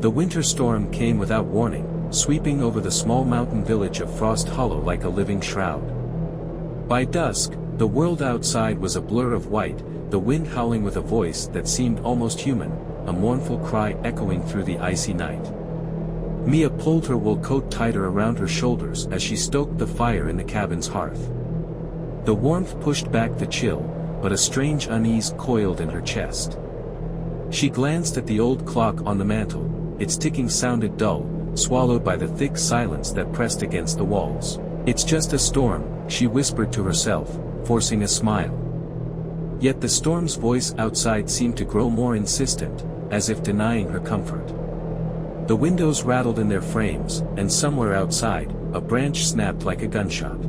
The winter storm came without warning, sweeping over the small mountain village of Frost Hollow like a living shroud. By dusk, the world outside was a blur of white, the wind howling with a voice that seemed almost human, a mournful cry echoing through the icy night. Mia pulled her wool coat tighter around her shoulders as she stoked the fire in the cabin's hearth. The warmth pushed back the chill, but a strange unease coiled in her chest. She glanced at the old clock on the mantel, its ticking sounded dull, swallowed by the thick silence that pressed against the walls. "It's just a storm," she whispered to herself, forcing a smile. Yet the storm's voice outside seemed to grow more insistent, as if denying her comfort. The windows rattled in their frames, and somewhere outside, a branch snapped like a gunshot.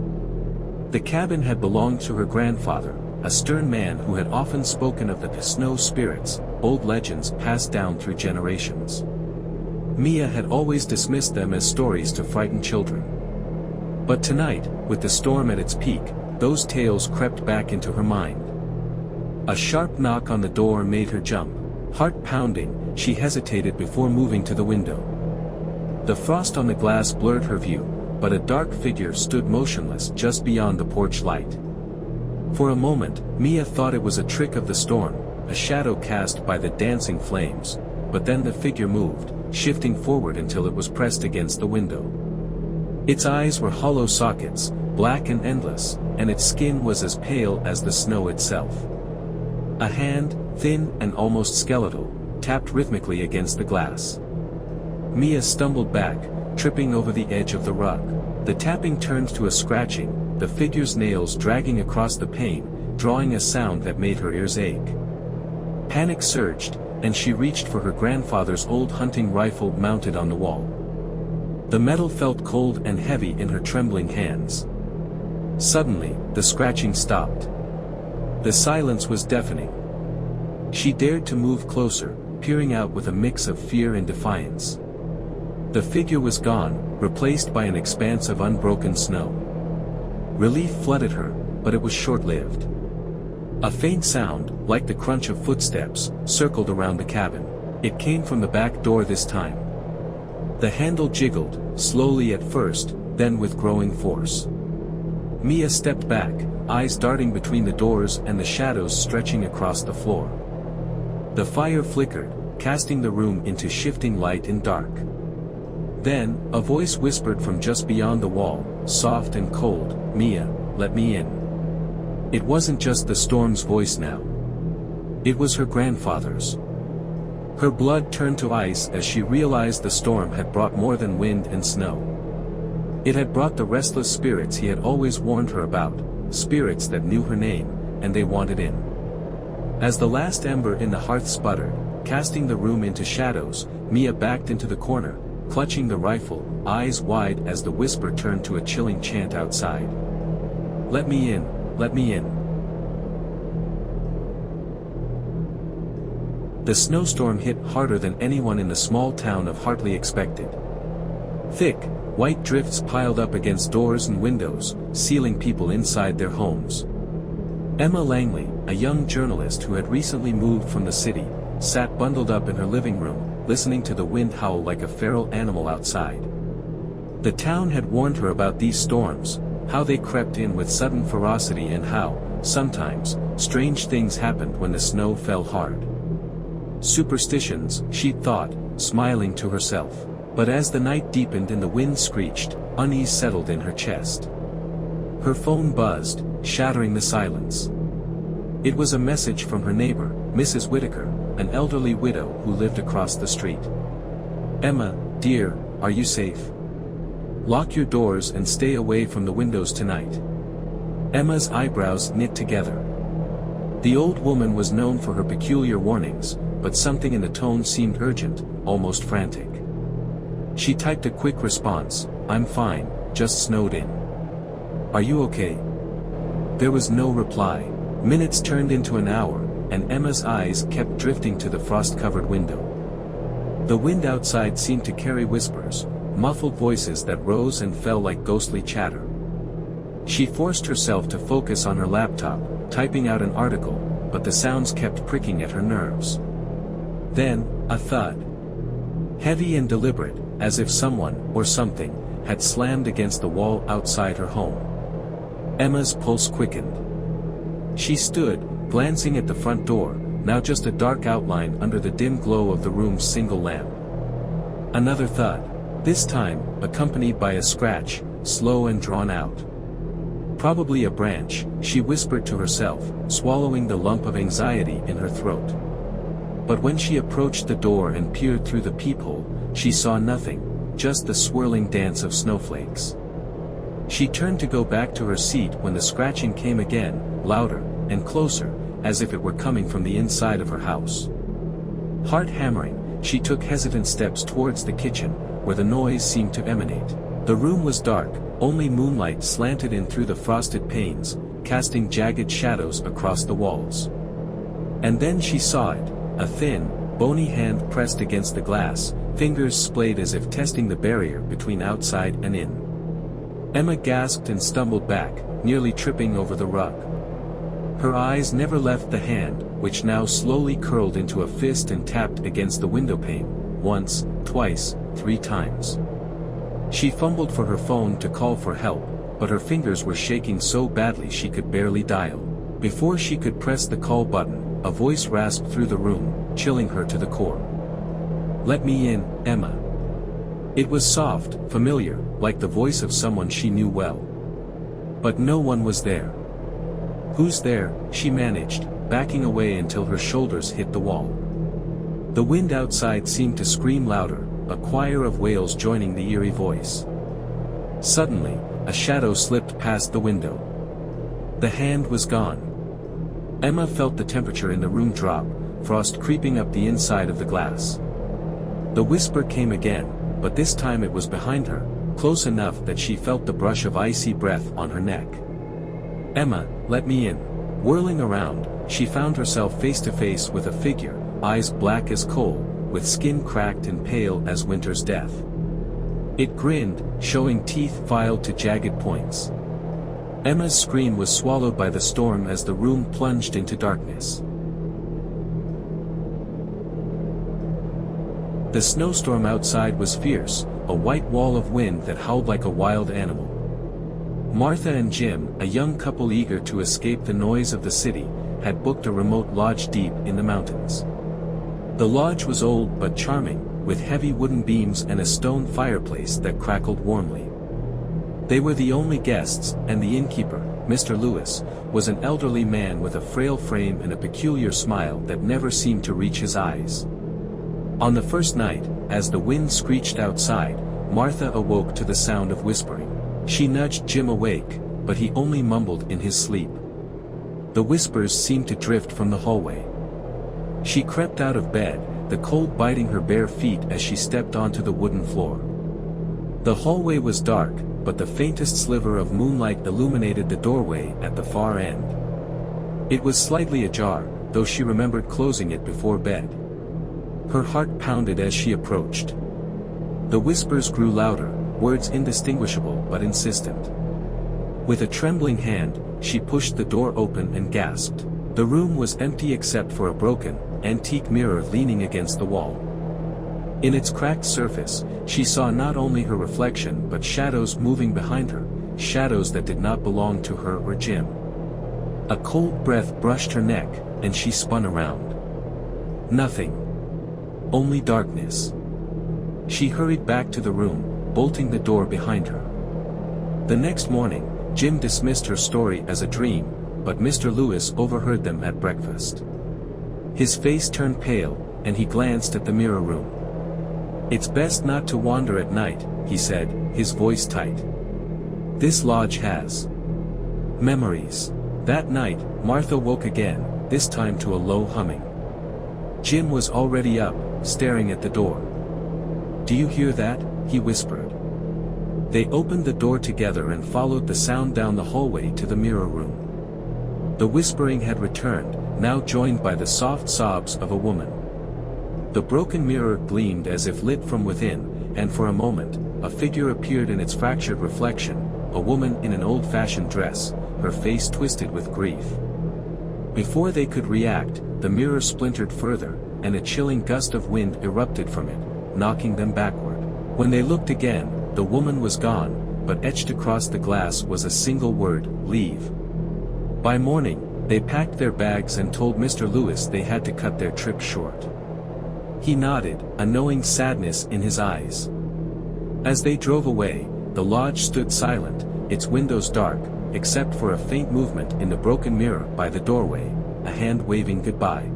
The cabin had belonged to her grandfather, a stern man who had often spoken of the snow spirits, old legends passed down through generations. Mia had always dismissed them as stories to frighten children. But tonight, with the storm at its peak, those tales crept back into her mind. A sharp knock on the door made her jump. Heart pounding, she hesitated before moving to the window. The frost on the glass blurred her view, but a dark figure stood motionless just beyond the porch light. For a moment, Mia thought it was a trick of the storm, a shadow cast by the dancing flames, but then the figure moved, shifting forward until it was pressed against the window. Its eyes were hollow sockets, black and endless, and its skin was as pale as the snow itself. A hand, thin and almost skeletal, tapped rhythmically against the glass. Mia stumbled back, tripping over the edge of the rug. The tapping turned to a scratching, the figure's nails dragging across the pane, drawing a sound that made her ears ache. Panic surged, and she reached for her grandfather's old hunting rifle mounted on the wall. The metal felt cold and heavy in her trembling hands. Suddenly, the scratching stopped. The silence was deafening. She dared to move closer, peering out with a mix of fear and defiance. The figure was gone, replaced by an expanse of unbroken snow. Relief flooded her, but it was short-lived. A faint sound, like the crunch of footsteps, circled around the cabin. It came from the back door this time. The handle jiggled, slowly at first, then with growing force. Mia stepped back, eyes darting between the doors and the shadows stretching across the floor. The fire flickered, casting the room into shifting light and dark. Then, a voice whispered from just beyond the wall, soft and cold, "Mia, let me in." It wasn't just the storm's voice now. It was her grandfather's. Her blood turned to ice as she realized the storm had brought more than wind and snow. It had brought the restless spirits he had always warned her about, spirits that knew her name, and they wanted in. As the last ember in the hearth sputtered, casting the room into shadows, Mia backed into the corner, clutching the rifle, eyes wide as the whisper turned to a chilling chant outside. "Let me in, let me in." The snowstorm hit harder than anyone in the small town of Hartley expected. Thick, white drifts piled up against doors and windows, sealing people inside their homes. Emma Langley, a young journalist who had recently moved from the city, sat bundled up in her living room, listening to the wind howl like a feral animal outside. The town had warned her about these storms, how they crept in with sudden ferocity and how, sometimes, strange things happened when the snow fell hard. Superstitions, she'd thought, smiling to herself. But as the night deepened and the wind screeched, unease settled in her chest. Her phone buzzed, shattering the silence. It was a message from her neighbor, Mrs. Whitaker, an elderly widow who lived across the street. "Emma, dear, are you safe? Lock your doors and stay away from the windows tonight." Emma's eyebrows knit together. The old woman was known for her peculiar warnings, but something in the tone seemed urgent, almost frantic. She typed a quick response, "I'm fine, just snowed in. Are you okay?" There was no reply. Minutes turned into an hour, and Emma's eyes kept drifting to the frost-covered window. The wind outside seemed to carry whispers, muffled voices that rose and fell like ghostly chatter. She forced herself to focus on her laptop, typing out an article, but the sounds kept pricking at her nerves. Then, a thud. Heavy and deliberate, as if someone, or something, had slammed against the wall outside her home. Emma's pulse quickened. She stood, glancing at the front door, now just a dark outline under the dim glow of the room's single lamp. Another thud, this time, accompanied by a scratch, slow and drawn out. Probably a branch, she whispered to herself, swallowing the lump of anxiety in her throat. But when she approached the door and peered through the peephole, she saw nothing, just the swirling dance of snowflakes. She turned to go back to her seat when the scratching came again, louder, and closer, as if it were coming from the inside of her house. Heart hammering, she took hesitant steps towards the kitchen, where the noise seemed to emanate. The room was dark, only moonlight slanted in through the frosted panes, casting jagged shadows across the walls. And then she saw it, a thin, bony hand pressed against the glass, fingers splayed as if testing the barrier between outside and in. Emma gasped and stumbled back, nearly tripping over the rug. Her eyes never left the hand, which now slowly curled into a fist and tapped against the windowpane, once, twice, 3 times. She fumbled for her phone to call for help, but her fingers were shaking so badly she could barely dial. Before she could press the call button, a voice rasped through the room, chilling her to the core. "Let me in, Emma." It was soft, familiar, like the voice of someone she knew well. But no one was there. "Who's there?" she managed, backing away until her shoulders hit the wall. The wind outside seemed to scream louder, a choir of wails joining the eerie voice. Suddenly, a shadow slipped past the window. The hand was gone. Emma felt the temperature in the room drop, frost creeping up the inside of the glass. The whisper came again, but this time it was behind her, close enough that she felt the brush of icy breath on her neck. "Emma, let me in." Whirling around, she found herself face to face with a figure, eyes black as coal, with skin cracked and pale as winter's death. It grinned, showing teeth filed to jagged points. Emma's scream was swallowed by the storm as the room plunged into darkness. The snowstorm outside was fierce, a white wall of wind that howled like a wild animal. Martha and Jim, a young couple eager to escape the noise of the city, had booked a remote lodge deep in the mountains. The lodge was old but charming, with heavy wooden beams and a stone fireplace that crackled warmly. They were the only guests, and the innkeeper, Mr. Lewis, was an elderly man with a frail frame and a peculiar smile that never seemed to reach his eyes. On the first night, as the wind screeched outside, Martha awoke to the sound of whispering. She nudged Jim awake, but he only mumbled in his sleep. The whispers seemed to drift from the hallway. She crept out of bed, the cold biting her bare feet as she stepped onto the wooden floor. The hallway was dark, but the faintest sliver of moonlight illuminated the doorway at the far end. It was slightly ajar, though she remembered closing it before bed. Her heart pounded as she approached. The whispers grew louder, words indistinguishable but insistent. With a trembling hand, she pushed the door open and gasped. The room was empty except for a broken, antique mirror leaning against the wall. In its cracked surface, she saw not only her reflection but shadows moving behind her, shadows that did not belong to her or Jim. A cold breath brushed her neck, and she spun around. Nothing. Only darkness. She hurried back to the room, bolting the door behind her. The next morning, Jim dismissed her story as a dream, but Mr. Lewis overheard them at breakfast. His face turned pale, and he glanced at the mirror room. "It's best not to wander at night," he said, his voice tight. "This lodge has memories." That night, Martha woke again, this time to a low humming. Jim was already up, staring at the door. "Do you hear that?" he whispered. They opened the door together and followed the sound down the hallway to the mirror room. The whispering had returned, now joined by the soft sobs of a woman. The broken mirror gleamed as if lit from within, and for a moment, a figure appeared in its fractured reflection, a woman in an old-fashioned dress, her face twisted with grief. Before they could react, the mirror splintered further, and a chilling gust of wind erupted from it, knocking them backward. When they looked again, the woman was gone, but etched across the glass was a single word, leave. By morning, they packed their bags and told Mr. Lewis they had to cut their trip short. He nodded, a knowing sadness in his eyes. As they drove away, the lodge stood silent, its windows dark, except for a faint movement in the broken mirror by the doorway, a hand waving goodbye.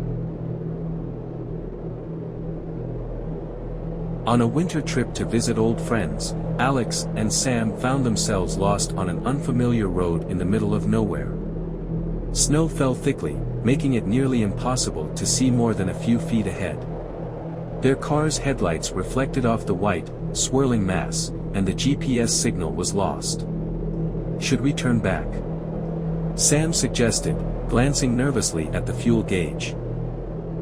On a winter trip to visit old friends, Alex and Sam found themselves lost on an unfamiliar road in the middle of nowhere. Snow fell thickly, making it nearly impossible to see more than a few feet ahead. Their car's headlights reflected off the white, swirling mass, and the GPS signal was lost. Should we turn back? Sam suggested, glancing nervously at the fuel gauge.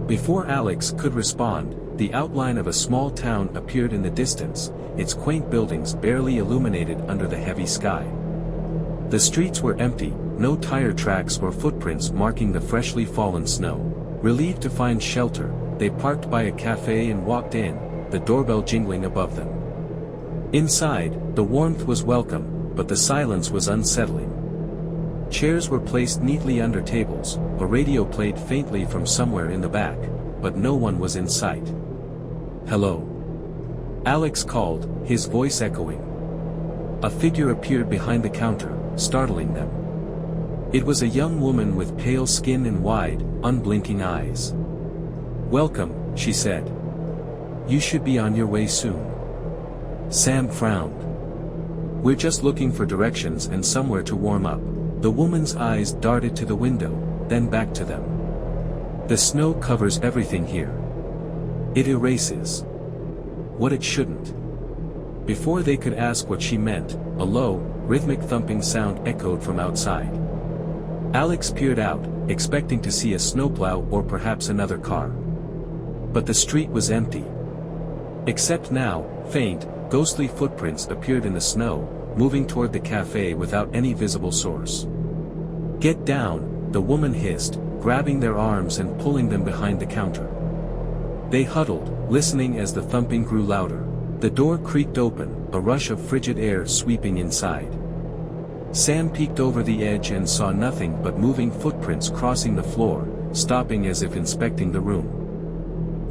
Before Alex could respond, the outline of a small town appeared in the distance, its quaint buildings barely illuminated under the heavy sky. The streets were empty, no tire tracks or footprints marking the freshly fallen snow. Relieved to find shelter, they parked by a cafe and walked in, the doorbell jingling above them. Inside, the warmth was welcome, but the silence was unsettling. Chairs were placed neatly under tables, a radio played faintly from somewhere in the back, but no one was in sight. "Hello?" Alex called, his voice echoing. A figure appeared behind the counter, startling them. It was a young woman with pale skin and wide, unblinking eyes. "Welcome," she said. "You should be on your way soon." Sam frowned. "We're just looking for directions and somewhere to warm up." The woman's eyes darted to the window, then back to them. "The snow covers everything here. It erases what it shouldn't." Before they could ask what she meant, a low, rhythmic thumping sound echoed from outside. Alex peered out, expecting to see a snowplow or perhaps another car. But the street was empty. Except now, faint, ghostly footprints appeared in the snow, moving toward the cafe without any visible source. "Get down," the woman hissed, grabbing their arms and pulling them behind the counter. They huddled, listening as the thumping grew louder. The door creaked open, a rush of frigid air sweeping inside. Sam peeked over the edge and saw nothing but moving footprints crossing the floor, stopping as if inspecting the room.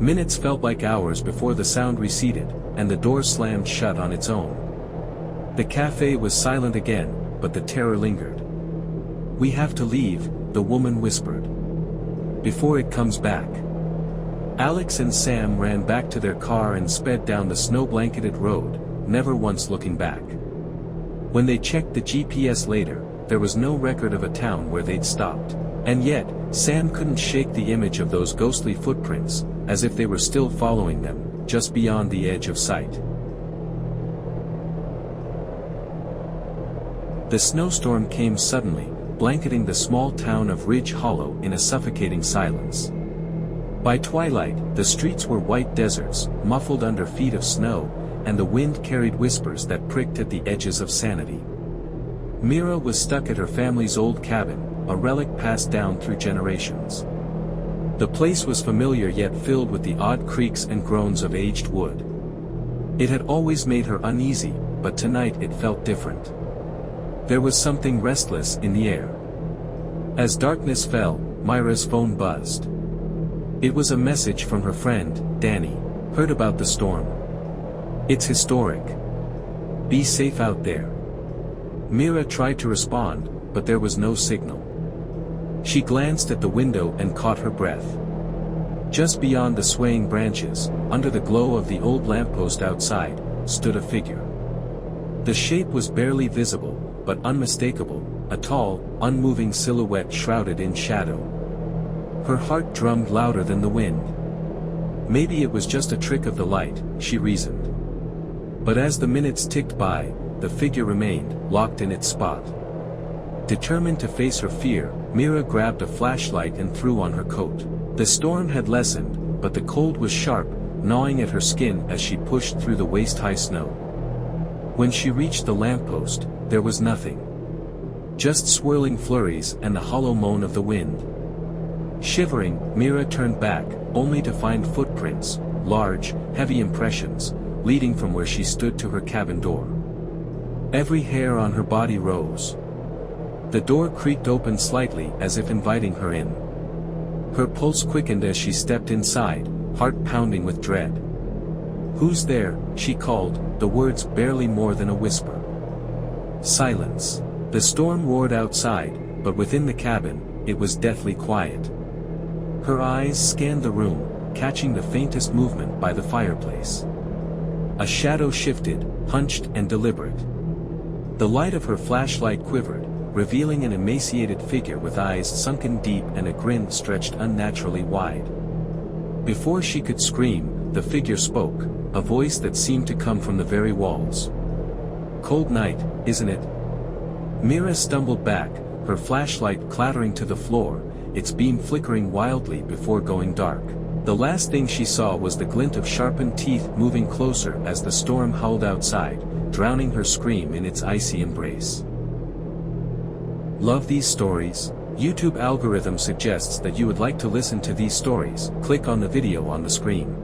Minutes felt like hours before the sound receded, and the door slammed shut on its own. The cafe was silent again, but the terror lingered. "We have to leave," the woman whispered. "Before it comes back." Alex and Sam ran back to their car and sped down the snow-blanketed road, never once looking back. When they checked the GPS later, there was no record of a town where they'd stopped. And yet, Sam couldn't shake the image of those ghostly footprints, as if they were still following them, just beyond the edge of sight. The snowstorm came suddenly, blanketing the small town of Ridge Hollow in a suffocating silence. By twilight, the streets were white deserts, muffled under feet of snow, and the wind carried whispers that pricked at the edges of sanity. Mira was stuck at her family's old cabin, a relic passed down through generations. The place was familiar yet filled with the odd creaks and groans of aged wood. It had always made her uneasy, but tonight it felt different. There was something restless in the air. As darkness fell, Myra's phone buzzed. It was a message from her friend, Danny. "Heard about the storm. It's historic. Be safe out there." Mira tried to respond, but there was no signal. She glanced at the window and caught her breath. Just beyond the swaying branches, under the glow of the old lamppost outside, stood a figure. The shape was barely visible, but unmistakable, a tall, unmoving silhouette shrouded in shadow. Her heart drummed louder than the wind. Maybe it was just a trick of the light, she reasoned. But as the minutes ticked by, the figure remained, locked in its spot. Determined to face her fear, Mira grabbed a flashlight and threw on her coat. The storm had lessened, but the cold was sharp, gnawing at her skin as she pushed through the waist-high snow. When she reached the lamppost, there was nothing. Just swirling flurries and the hollow moan of the wind. Shivering, Mira turned back, only to find footprints, large, heavy impressions, leading from where she stood to her cabin door. Every hair on her body rose. The door creaked open slightly as if inviting her in. Her pulse quickened as she stepped inside, heart pounding with dread. "Who's there?" she called, the words barely more than a whisper. Silence. The storm roared outside, but within the cabin, it was deathly quiet. Her eyes scanned the room, catching the faintest movement by the fireplace. A shadow shifted, hunched and deliberate. The light of her flashlight quivered, revealing an emaciated figure with eyes sunken deep and a grin stretched unnaturally wide. Before she could scream, the figure spoke, a voice that seemed to come from the very walls. "Cold night, isn't it?" Mira stumbled back, her flashlight clattering to the floor, its beam flickering wildly before going dark. The last thing she saw was the glint of sharpened teeth moving closer as the storm howled outside, drowning her scream in its icy embrace. Love these stories? YouTube algorithm suggests that you would like to listen to these stories. Click on the video on the screen.